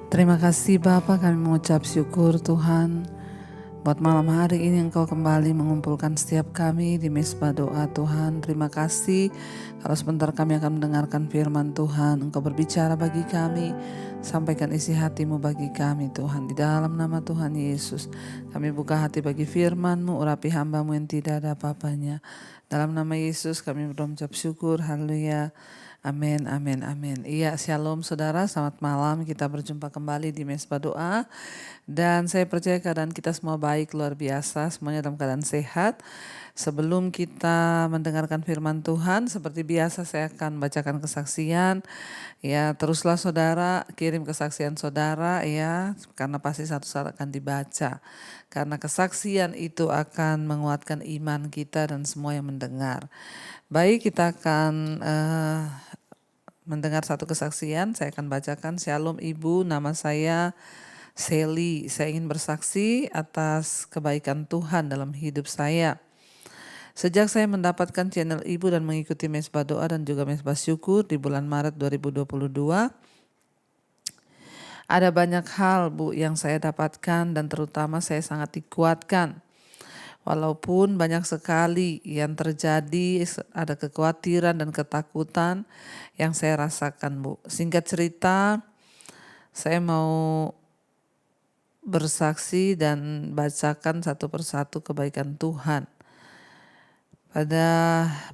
Terima kasih Bapa, kami mengucap syukur Tuhan buat malam hari ini Engkau kembali mengumpulkan setiap kami di mesbah doa Tuhan. Terima kasih kalau sebentar kami akan mendengarkan firman Tuhan. Engkau berbicara bagi kami, sampaikan isi hatimu bagi kami Tuhan. Di dalam nama Tuhan Yesus kami buka hati bagi firman-Mu, urapi hamba-Mu yang tidak ada apa-apanya. Dalam nama Yesus kami mengucap syukur, haleluya. Amin, amin, amin. Iya, shalom saudara, selamat malam. Kita berjumpa kembali di mesbah doa. Dan saya percaya keadaan kita semua baik, luar biasa, semuanya dalam keadaan sehat. Sebelum kita mendengarkan firman Tuhan, seperti biasa saya akan bacakan kesaksian. Ya, teruslah saudara, kirim kesaksian saudara ya, karena pasti satu saat akan dibaca. Karena kesaksian itu akan menguatkan iman kita dan semua yang mendengar. Baik, kita akan mendengar satu kesaksian. Saya akan bacakan. Shalom Ibu, nama saya Sally. Saya ingin bersaksi atas kebaikan Tuhan dalam hidup saya. Sejak saya mendapatkan channel Ibu dan mengikuti mesbah doa dan juga mesbah syukur di bulan Maret 2022, ada banyak hal Bu yang saya dapatkan dan terutama saya sangat dikuatkan. Walaupun banyak sekali yang terjadi, ada kekhawatiran dan ketakutan yang saya rasakan Bu. Singkat cerita, saya mau bersaksi dan bacakan satu persatu kebaikan Tuhan. Pada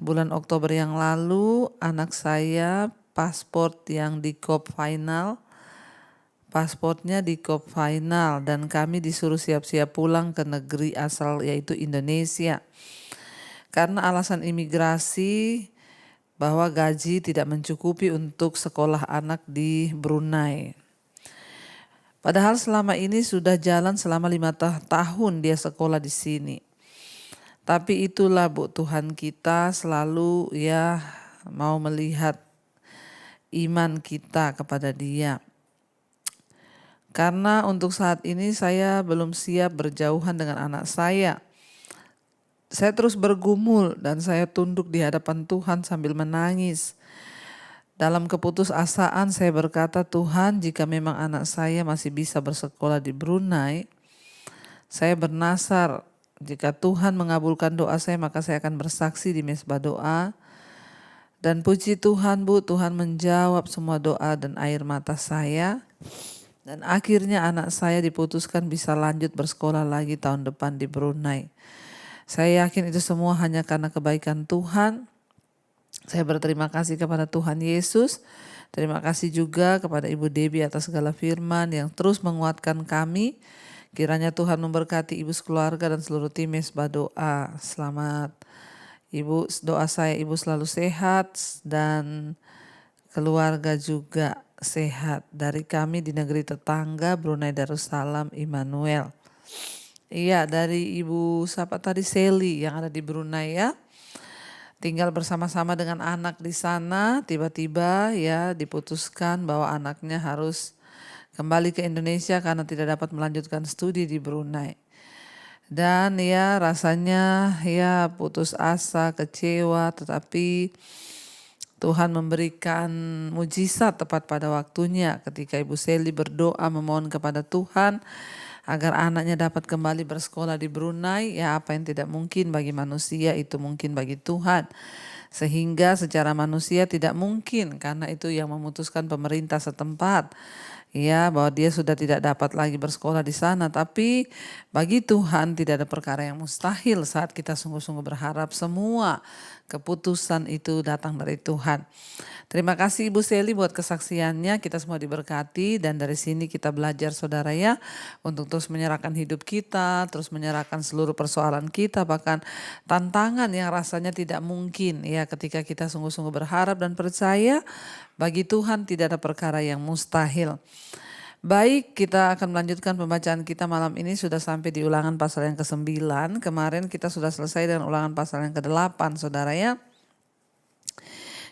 bulan Oktober yang lalu, anak saya paspornya di COP final dan kami disuruh siap-siap pulang ke negeri asal yaitu Indonesia. Karena alasan imigrasi bahwa gaji tidak mencukupi untuk sekolah anak di Brunei. Padahal selama ini sudah jalan selama 5 tahun dia sekolah di sini. Tapi itulah Bu, Tuhan kita selalu ya mau melihat iman kita kepada Dia. Karena untuk saat ini saya belum siap berjauhan dengan anak saya. Saya terus bergumul dan saya tunduk di hadapan Tuhan sambil menangis. Dalam keputusasaan saya berkata, Tuhan, jika memang anak saya masih bisa bersekolah di Brunei, saya bernasar, jika Tuhan mengabulkan doa saya maka saya akan bersaksi di mesbah doa. Dan puji Tuhan Bu, Tuhan menjawab semua doa dan air mata saya. Dan akhirnya anak saya diputuskan bisa lanjut bersekolah lagi tahun depan di Brunei. Saya yakin itu semua hanya karena kebaikan Tuhan. Saya berterima kasih kepada Tuhan Yesus. Terima kasih juga kepada Ibu Debbie atas segala firman yang terus menguatkan kami. Kiranya Tuhan memberkati Ibu sekeluarga dan seluruh tim mesbah doa. Selamat Ibu, doa saya Ibu selalu sehat dan keluarga juga sehat. Dari kami di negeri tetangga Brunei Darussalam Immanuel. Iya, dari Ibu siapa tadi, Sally yang ada di Brunei ya. Tinggal bersama-sama dengan anak di sana, tiba-tiba ya diputuskan bahwa anaknya harus kembali ke Indonesia karena tidak dapat melanjutkan studi di Brunei. Dan ya rasanya ya putus asa, kecewa, tetapi Tuhan memberikan mujizat tepat pada waktunya ketika Ibu Sally berdoa memohon kepada Tuhan agar anaknya dapat kembali bersekolah di Brunei. Ya, apa yang tidak mungkin bagi manusia itu mungkin bagi Tuhan. Sehingga secara manusia tidak mungkin karena itu yang memutuskan pemerintah setempat. Ya, bahwa dia sudah tidak dapat lagi bersekolah di sana. Tapi bagi Tuhan tidak ada perkara yang mustahil saat kita sungguh-sungguh berharap semua keputusan itu datang dari Tuhan. Terima kasih Ibu Sally buat kesaksiannya. Kita semua diberkati dan dari sini kita belajar saudara ya untuk terus menyerahkan hidup kita, terus menyerahkan seluruh persoalan kita, bahkan tantangan yang rasanya tidak mungkin ya ketika kita sungguh-sungguh berharap dan percaya bagi Tuhan tidak ada perkara yang mustahil. Baik, kita akan melanjutkan pembacaan kita malam ini sudah sampai di ulangan pasal yang ke-9. Kemarin kita sudah selesai dengan ulangan pasal yang ke-8 saudara ya.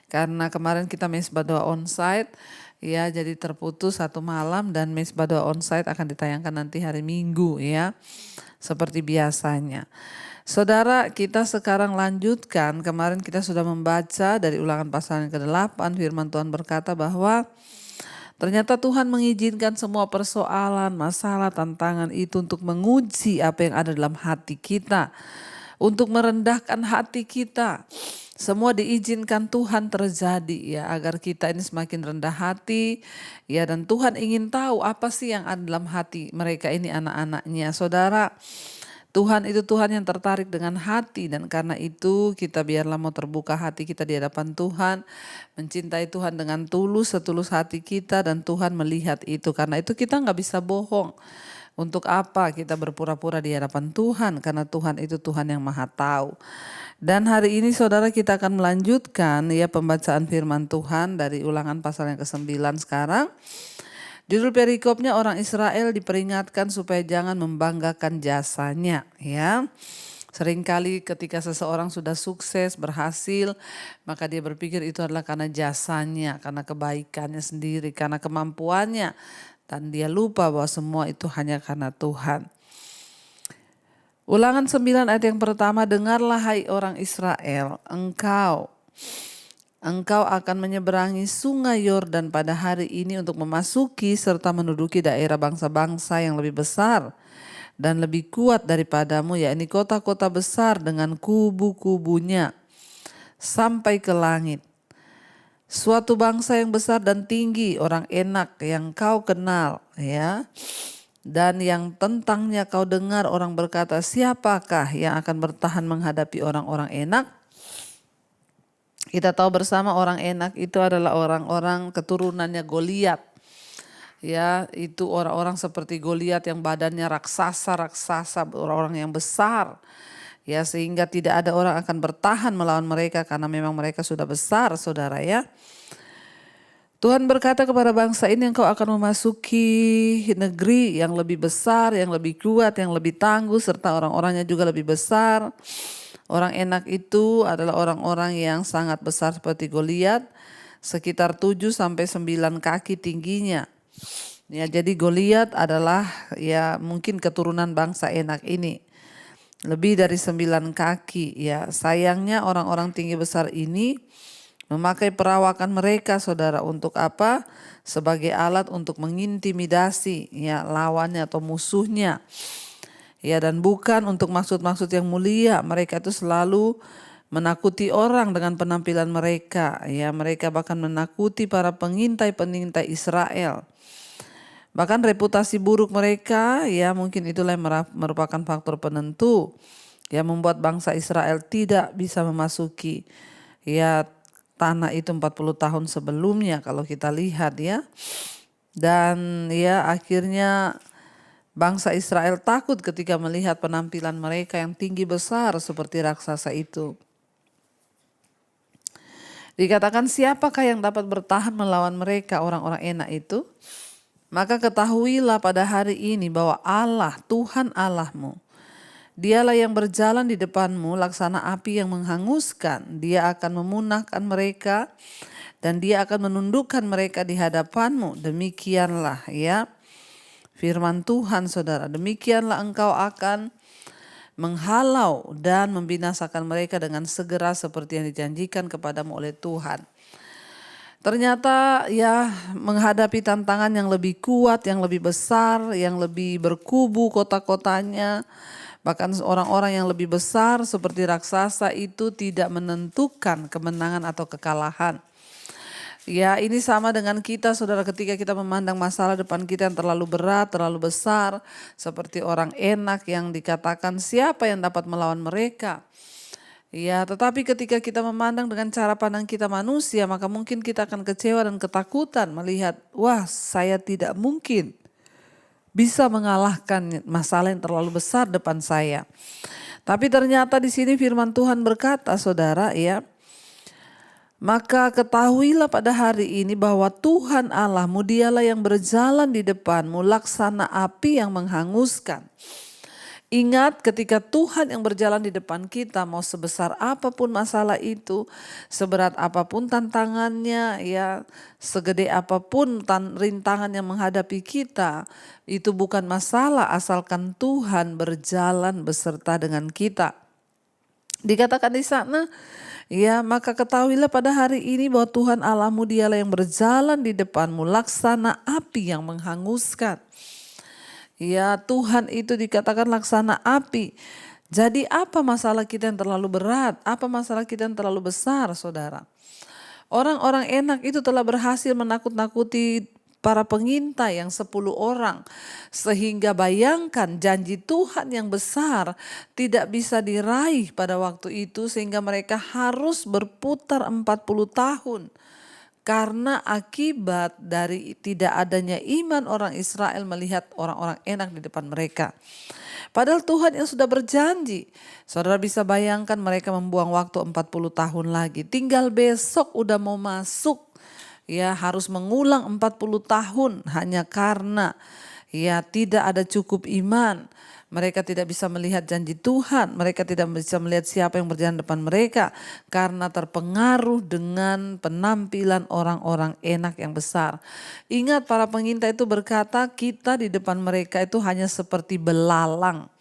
Karena kemarin kita mesbah doa onsite ya, jadi terputus satu malam dan mesbah doa onsite akan ditayangkan nanti hari Minggu ya. Seperti biasanya. Saudara, kita sekarang lanjutkan. Kemarin kita sudah membaca dari ulangan pasal yang ke-8, firman Tuhan berkata bahwa Ternyata Tuhan mengizinkan semua persoalan, masalah, tantangan itu untuk menguji apa yang ada dalam hati kita. Untuk merendahkan hati kita. Semua diizinkan Tuhan terjadi ya, agar kita ini semakin rendah hati ya, dan Tuhan ingin tahu apa sih yang ada dalam hati mereka ini, anak-anaknya. Saudara, Tuhan itu Tuhan yang tertarik dengan hati, dan karena itu kita biarlah mau terbuka hati kita di hadapan Tuhan, mencintai Tuhan dengan tulus, setulus hati kita, dan Tuhan melihat itu. Karena itu kita nggak bisa bohong. Untuk apa kita berpura-pura di hadapan Tuhan? Karena Tuhan itu Tuhan yang maha tahu. Dan hari ini saudara, kita akan melanjutkan ya pembacaan firman Tuhan dari Ulangan pasal yang ke-9 sekarang. Judul perikopnya, orang Israel diperingatkan supaya jangan membanggakan jasanya ya. Seringkali ketika seseorang sudah sukses, berhasil, maka dia berpikir itu adalah karena jasanya, karena kebaikannya sendiri, karena kemampuannya. Dan dia lupa bahwa semua itu hanya karena Tuhan. Ulangan 9 ayat yang pertama, dengarlah hai orang Israel, Engkau akan menyeberangi sungai Yordan pada hari ini untuk memasuki serta menduduki daerah bangsa-bangsa yang lebih besar dan lebih kuat daripadamu, yakni kota-kota besar dengan kubu-kubunya sampai ke langit. Suatu bangsa yang besar dan tinggi, orang enak yang kau kenal ya. Dan yang tentangnya kau dengar orang berkata, siapakah yang akan bertahan menghadapi orang-orang enak? Kita tahu bersama orang enak itu adalah orang-orang keturunannya Goliat. Ya, itu orang-orang seperti Goliat yang badannya raksasa, orang-orang yang besar. Ya, sehingga tidak ada orang akan bertahan melawan mereka karena memang mereka sudah besar, saudara ya. Tuhan berkata kepada bangsa ini, engkau akan memasuki negeri yang lebih besar, yang lebih kuat, yang lebih tangguh, serta orang-orangnya juga lebih besar. Orang enak itu adalah orang-orang yang sangat besar seperti Goliat, sekitar 7 sampai 9 kaki tingginya. Ya, jadi Goliat adalah ya mungkin keturunan bangsa enak ini. Lebih dari 9 kaki ya. Sayangnya orang-orang tinggi besar ini memakai perawakan mereka, saudara, untuk apa? Sebagai alat untuk mengintimidasi ya lawannya atau musuhnya. Ya, dan bukan untuk maksud-maksud yang mulia. Mereka itu selalu menakuti orang dengan penampilan mereka. Ya, mereka bahkan menakuti para pengintai-pengintai Israel. Bahkan reputasi buruk mereka ya mungkin itulah yang merupakan faktor penentu yang membuat bangsa Israel tidak bisa memasuki ya tanah itu 40 tahun sebelumnya kalau kita lihat ya. Dan ya akhirnya bangsa Israel takut ketika melihat penampilan mereka yang tinggi besar seperti raksasa itu. Dikatakan, siapakah yang dapat bertahan melawan mereka, orang-orang enak itu? Maka ketahuilah pada hari ini bahwa Allah, Tuhan Allahmu, Dialah yang berjalan di depanmu laksana api yang menghanguskan. Dia akan memunahkan mereka dan dia akan menundukkan mereka di hadapanmu. Demikianlah ya firman Tuhan, saudara. Demikianlah engkau akan menghalau dan membinasakan mereka dengan segera seperti yang dijanjikan kepadamu oleh Tuhan. Ternyata ya menghadapi tantangan yang lebih kuat, yang lebih besar, yang lebih berkubu kota-kotanya, bahkan orang-orang yang lebih besar seperti raksasa itu tidak menentukan kemenangan atau kekalahan. Ya ini sama dengan kita, saudara, ketika kita memandang masalah depan kita yang terlalu berat, terlalu besar, seperti orang enak yang dikatakan siapa yang dapat melawan mereka. Ya, tetapi ketika kita memandang dengan cara pandang kita manusia, maka mungkin kita akan kecewa dan ketakutan melihat, wah, saya tidak mungkin bisa mengalahkan masalah yang terlalu besar depan saya. Tapi ternyata di sini firman Tuhan berkata, saudara, ya, maka ketahuilah pada hari ini bahwa Tuhan Allahmu, Dialah yang berjalan di depanmu laksana api yang menghanguskan. Ingat, ketika Tuhan yang berjalan di depan kita, mau sebesar apapun masalah itu, seberat apapun tantangannya, ya, segede apapun rintangan yang menghadapi kita, itu bukan masalah asalkan Tuhan berjalan beserta dengan kita. Dikatakan di sana, Ya, maka ketahuilah pada hari ini bahwa Tuhan Allahmu dialah yang berjalan di depanmu, laksana api yang menghanguskan. Ya, Tuhan itu dikatakan laksana api. Jadi apa masalah kita yang terlalu berat? Apa masalah kita yang terlalu besar, saudara? Orang-orang enak itu telah berhasil menakut-nakuti para pengintai yang 10 orang. Sehingga bayangkan janji Tuhan yang besar tidak bisa diraih pada waktu itu, sehingga mereka harus berputar 40 tahun. Karena akibat dari tidak adanya iman orang Israel melihat orang-orang enak di depan mereka. Padahal Tuhan yang sudah berjanji. Saudara bisa bayangkan mereka membuang waktu 40 tahun lagi. Tinggal besok udah mau masuk. Ya, harus mengulang 40 tahun hanya karena ya tidak ada cukup iman. Mereka tidak bisa melihat janji Tuhan. Mereka tidak bisa melihat siapa yang berjalan depan mereka. Karena terpengaruh dengan penampilan orang-orang enak yang besar. Ingat, para pengintai itu berkata, kita di depan mereka itu hanya seperti belalang.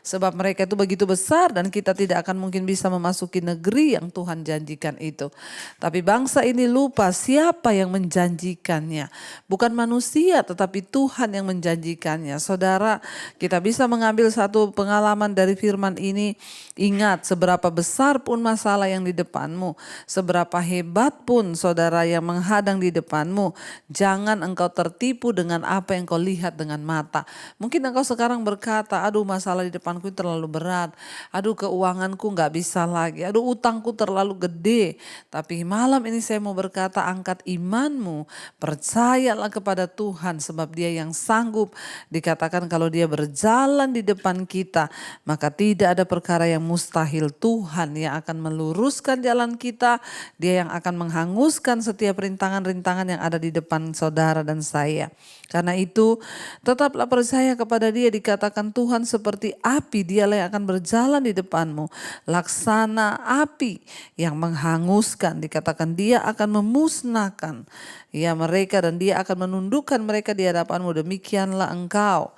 Sebab mereka itu begitu besar dan kita tidak akan mungkin bisa memasuki negeri yang Tuhan janjikan itu. Tapi bangsa ini lupa siapa yang menjanjikannya. Bukan manusia tetapi Tuhan yang menjanjikannya. Saudara, kita bisa mengambil satu pengalaman dari firman ini. Ingat, seberapa besar pun masalah yang di depanmu, seberapa hebat pun saudara yang menghadang di depanmu, jangan engkau tertipu dengan apa yang kau lihat dengan mata. Mungkin engkau sekarang berkata, aduh masalah di depanku terlalu berat, aduh keuanganku gak bisa lagi, aduh utangku terlalu gede. Tapi malam ini saya mau berkata, angkat imanmu, percayalah kepada Tuhan sebab Dia yang sanggup. Dikatakan kalau Dia berjalan di depan kita, maka tidak ada perkara yang mustahil. Tuhan yang akan meluruskan jalan kita, Dia yang akan menghanguskan setiap rintangan-rintangan yang ada di depan saudara dan saya. Karena itu tetaplah percaya kepada Dia. Dikatakan Tuhan seperti api, Dialah yang akan berjalan di depanmu. Laksana api yang menghanguskan. Dikatakan Dia akan memusnahkan ya mereka dan Dia akan menundukkan mereka di hadapanmu. Demikianlah engkau.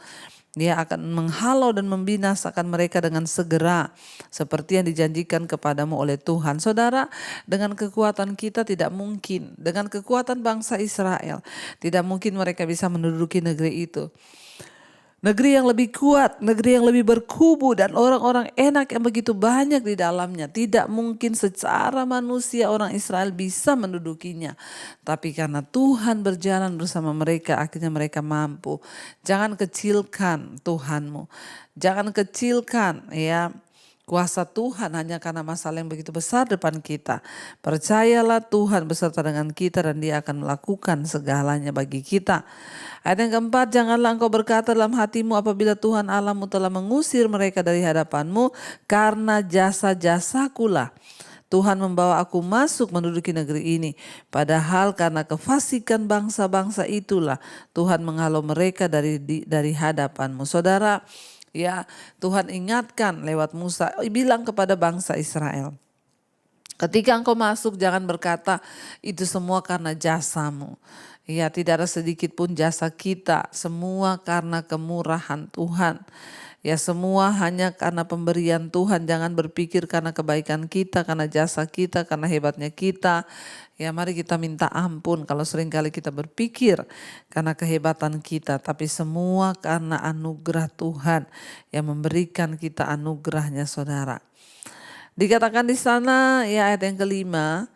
Dia akan menghalau dan membinasakan mereka dengan segera. Seperti yang dijanjikan kepadamu oleh Tuhan. Saudara, dengan kekuatan kita tidak mungkin. Dengan kekuatan bangsa Israel, tidak mungkin mereka bisa menduduki negeri itu. Negeri yang lebih kuat, negeri yang lebih berkubu dan orang-orang enak yang begitu banyak di dalamnya. Tidak mungkin secara manusia orang Israel bisa mendudukinya. Tapi karena Tuhan berjalan bersama mereka, akhirnya mereka mampu. Jangan kecilkan Tuhanmu. Jangan kecilkan ya kuasa Tuhan hanya karena masalah yang begitu besar depan kita. Percayalah Tuhan beserta dengan kita dan Dia akan melakukan segalanya bagi kita. Ayat yang keempat, janganlah engkau berkata dalam hatimu apabila Tuhan Allahmu telah mengusir mereka dari hadapanmu, karena jasa-jasakulah Tuhan membawa aku masuk menduduki negeri ini. Padahal karena kefasikan bangsa-bangsa itulah Tuhan menghalau mereka dari hadapanmu. Saudara, ya Tuhan ingatkan lewat Musa, bilang kepada bangsa Israel, ketika engkau masuk jangan berkata itu semua karena jasamu. Ya, tidak ada sedikit pun jasa kita, semua karena kemurahan Tuhan. Ya, semua hanya karena pemberian Tuhan. Jangan berpikir karena kebaikan kita, karena jasa kita, karena hebatnya kita. Ya, mari kita minta ampun kalau seringkali kita berpikir karena kehebatan kita. Tapi semua karena anugerah Tuhan yang memberikan kita anugerahnya, saudara. Dikatakan di sana ya ayat yang kelima,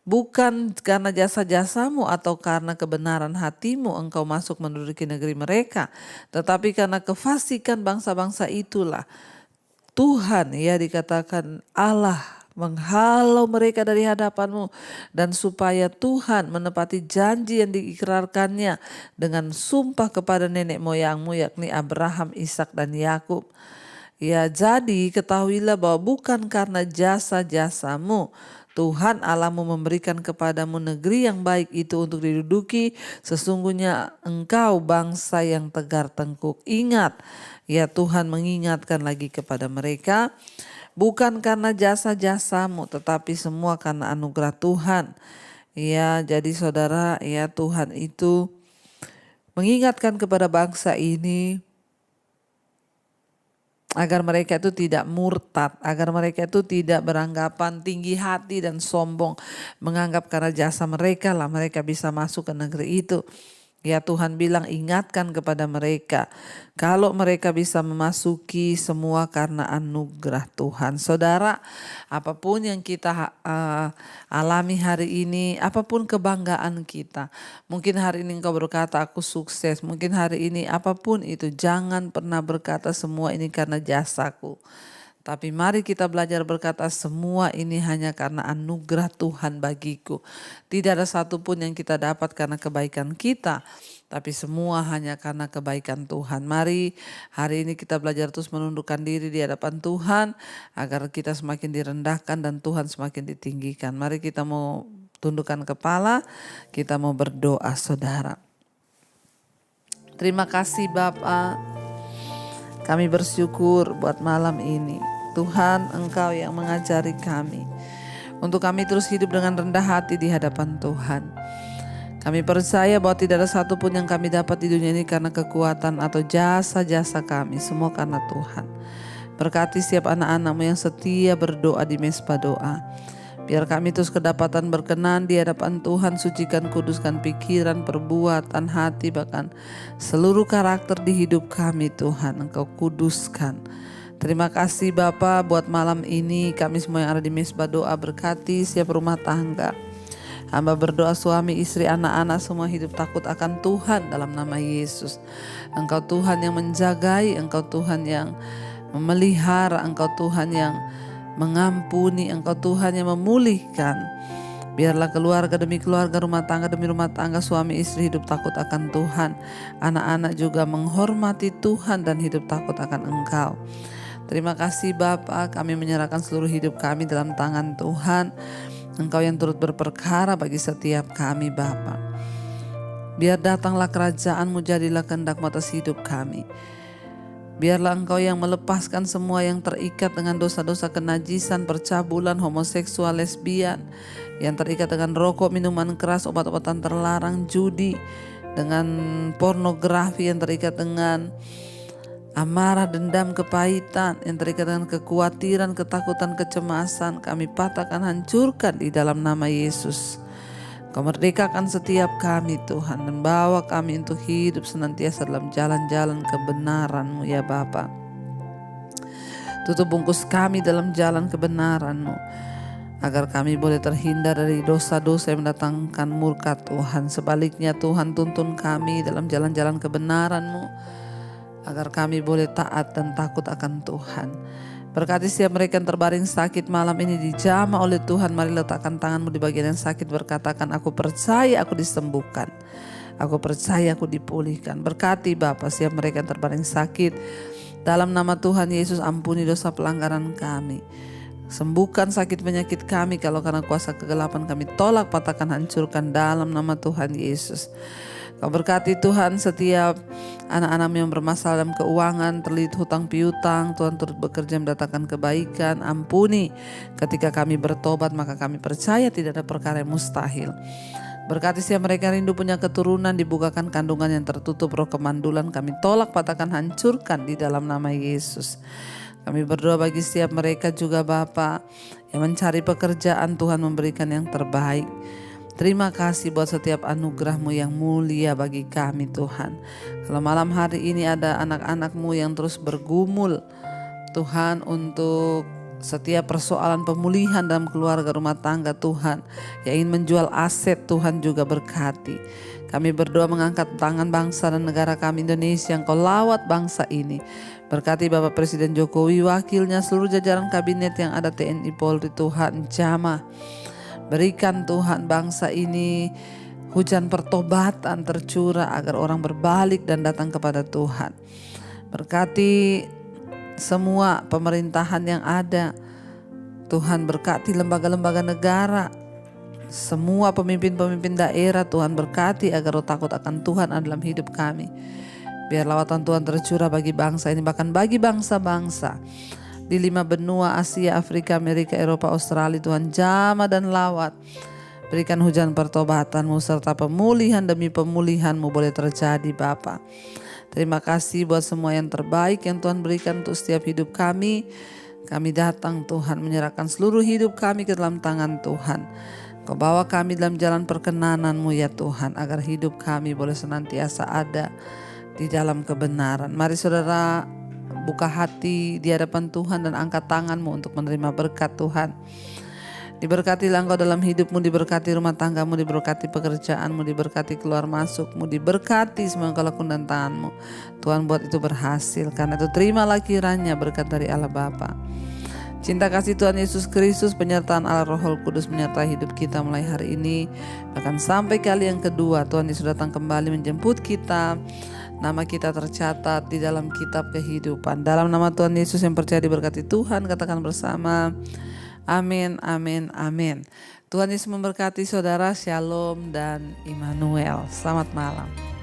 bukan karena jasa-jasamu atau karena kebenaran hatimu engkau masuk menduduki negeri mereka, tetapi karena kefasikan bangsa-bangsa itulah Tuhan ya dikatakan Allah menghalau mereka dari hadapanmu, dan supaya Tuhan menepati janji yang diikrarkannya dengan sumpah kepada nenek moyangmu yakni Abraham, Ishak dan Yakub. Ya, jadi ketahuilah bahwa bukan karena jasa-jasamu Tuhan Allahmu memberikan kepadamu negeri yang baik itu untuk diduduki. Sesungguhnya engkau bangsa yang tegar tengkuk. Ingat, ya Tuhan mengingatkan lagi kepada mereka. Bukan karena jasa-jasamu tetapi semua karena anugerah Tuhan. Ya, jadi saudara, ya Tuhan itu mengingatkan kepada bangsa ini agar mereka itu tidak murtad, agar mereka itu tidak beranggapan tinggi hati dan sombong, menganggap karena jasa mereka lah mereka bisa masuk ke negeri itu. Ya Tuhan bilang ingatkan kepada mereka, kalau mereka bisa memasuki semua karena anugerah Tuhan. Saudara, apapun yang kita alami hari ini, apapun kebanggaan kita. Mungkin hari ini engkau berkata aku sukses, mungkin hari ini apapun itu, jangan pernah berkata semua ini karena jasaku. Tapi mari kita belajar berkata semua ini hanya karena anugerah Tuhan bagiku. Tidak ada satupun yang kita dapat karena kebaikan kita, tapi semua hanya karena kebaikan Tuhan. Mari hari ini kita belajar terus menundukkan diri di hadapan Tuhan, agar kita semakin direndahkan dan Tuhan semakin ditinggikan. Mari kita mau tundukkan kepala, kita mau berdoa saudara. Terima kasih Bapa, kami bersyukur buat malam ini. Tuhan, Engkau yang mengajari kami untuk kami terus hidup dengan rendah hati di hadapan Tuhan. Kami percaya bahwa tidak ada satupun yang kami dapat di dunia ini karena kekuatan atau jasa-jasa kami, semua karena Tuhan. Berkati setiap anak-anak-Mu yang setia berdoa di mesbah doa. Biar kami terus kedapatan berkenan di hadapan Tuhan, sucikan, kuduskan pikiran, perbuatan, hati, bahkan seluruh karakter di hidup kami Tuhan, Engkau kuduskan. Terima kasih Bapa buat malam ini, kami semua yang ada di mesbah doa, berkati setiap rumah tangga. Hamba berdoa suami, istri, anak-anak semua hidup takut akan Tuhan dalam nama Yesus. Engkau Tuhan yang menjagai, Engkau Tuhan yang memelihara, Engkau Tuhan yang mengampuni, Engkau Tuhan yang memulihkan. Biarlah keluarga demi keluarga, rumah tangga demi rumah tangga, suami istri hidup takut akan Tuhan. Anak-anak juga menghormati Tuhan dan hidup takut akan Engkau. Terima kasih Bapa, kami menyerahkan seluruh hidup kami dalam tangan Tuhan. Engkau yang turut berperkara bagi setiap kami Bapa. Biar datanglah kerajaan-Mu, jadilah kehendak-Mu atas hidup kami. Biarlah Engkau yang melepaskan semua yang terikat dengan dosa-dosa kenajisan, percabulan, homoseksual, lesbian, yang terikat dengan rokok, minuman keras, obat-obatan terlarang, judi, dengan pornografi, yang terikat dengan amarah, dendam, kepahitan, yang terikat dengan kekhawatiran, ketakutan, kecemasan, kami patahkan, hancurkan di dalam nama Yesus. Kau merdekakan setiap kami Tuhan, dan bawa kami untuk hidup senantiasa dalam jalan-jalan kebenaran-Mu ya Bapa. Tutup bungkus kami dalam jalan kebenaran-Mu, agar kami boleh terhindar dari dosa-dosa yang mendatangkan murka Tuhan. Sebaliknya Tuhan, tuntun kami dalam jalan-jalan kebenaran-Mu, agar kami boleh taat dan takut akan Tuhan. Berkati setiap mereka yang terbaring sakit malam ini, dijamah oleh Tuhan. Mari letakkan tangan-Mu di bagian yang sakit, berkatakan aku percaya aku disembuhkan, aku percaya aku dipulihkan. Berkati Bapa setiap mereka yang terbaring sakit, dalam nama Tuhan Yesus ampuni dosa pelanggaran kami. Sembuhkan sakit penyakit kami, kalau karena kuasa kegelapan kami tolak, patahkan, hancurkan dalam nama Tuhan Yesus. Kau berkati Tuhan setiap anak-anak yang bermasalah dalam keuangan, terlilit hutang piutang, Tuhan turut bekerja mendatangkan kebaikan. Ampuni, ketika kami bertobat maka kami percaya tidak ada perkara yang mustahil. Berkati setiap mereka rindu punya keturunan, dibukakan kandungan yang tertutup, roh kemandulan kami tolak, patahkan, hancurkan di dalam nama Yesus. Kami berdoa bagi setiap mereka juga Bapa yang mencari pekerjaan, Tuhan memberikan yang terbaik. Terima kasih buat setiap anugerah-Mu yang mulia bagi kami Tuhan. Kalau malam hari ini ada anak-anak-Mu yang terus bergumul Tuhan untuk setiap persoalan pemulihan dalam keluarga, rumah tangga Tuhan, yang ingin menjual aset, Tuhan juga berkati. Kami berdoa mengangkat tangan bangsa dan negara kami Indonesia, yang Kau lawat bangsa ini. Berkati Bapak Presiden Jokowi, wakilnya, seluruh jajaran kabinet yang ada, TNI, Polri, Tuhan jamah. Berikan Tuhan bangsa ini hujan pertobatan tercurah, agar orang berbalik dan datang kepada Tuhan. Berkati semua pemerintahan yang ada, Tuhan berkati lembaga-lembaga negara, semua pemimpin-pemimpin daerah, Tuhan berkati agar roh takut akan Tuhan ada dalam hidup kami. Biar lawatan Tuhan tercurah bagi bangsa ini, bahkan bagi bangsa-bangsa di 5 benua, Asia, Afrika, Amerika, Eropa, Australia. Tuhan jamah dan lawat. Berikan hujan pertobatan-Mu serta pemulihan demi pemulihan-Mu boleh terjadi Bapa. Terima kasih buat semua yang terbaik yang Tuhan berikan untuk setiap hidup kami. Kami datang Tuhan menyerahkan seluruh hidup kami ke dalam tangan Tuhan. Kau bawa kami dalam jalan perkenanan-Mu ya Tuhan, agar hidup kami boleh senantiasa ada di dalam kebenaran. Mari saudara buka hati di hadapan Tuhan dan angkat tanganmu untuk menerima berkat Tuhan. Diberkatilah engkau dalam hidupmu, diberkati rumah tanggamu, diberkati pekerjaanmu, diberkati keluar masukmu, diberkati semua yang kau lakukan dan tanganmu. Tuhan buat itu berhasil, karena itu terimalah kiranya berkat dari Allah Bapa. Cinta kasih Tuhan Yesus Kristus, penyertaan Allah Roh Kudus menyertai hidup kita mulai hari ini, bahkan sampai kali yang kedua Tuhan Yesus datang kembali menjemput kita. Nama kita tercatat di dalam kitab kehidupan. Dalam nama Tuhan Yesus yang percaya diberkati Tuhan, katakan bersama, amin, amin, amin. Tuhan Yesus memberkati saudara, shalom dan Immanuel. Selamat malam.